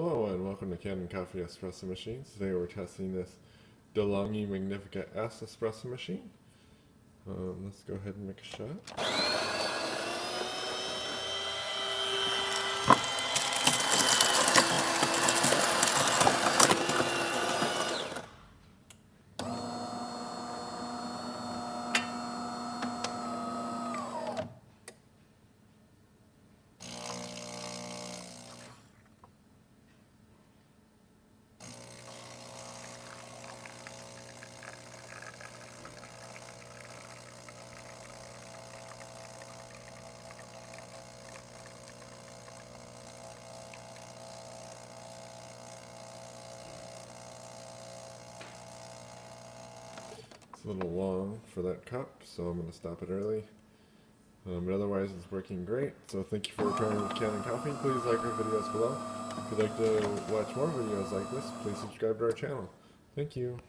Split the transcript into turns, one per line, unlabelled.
Hello and welcome to Cannon Coffee Espresso Machines. Today we're testing this Delonghi Magnifica S espresso machine. Let's go ahead and make a shot. It's a little long for that cup, so I'm going to stop it early. But otherwise it's working great. So thank you for returning with Cannon Coffee. Please like our videos below. If you'd like to watch more videos like this, please subscribe to our channel. Thank you.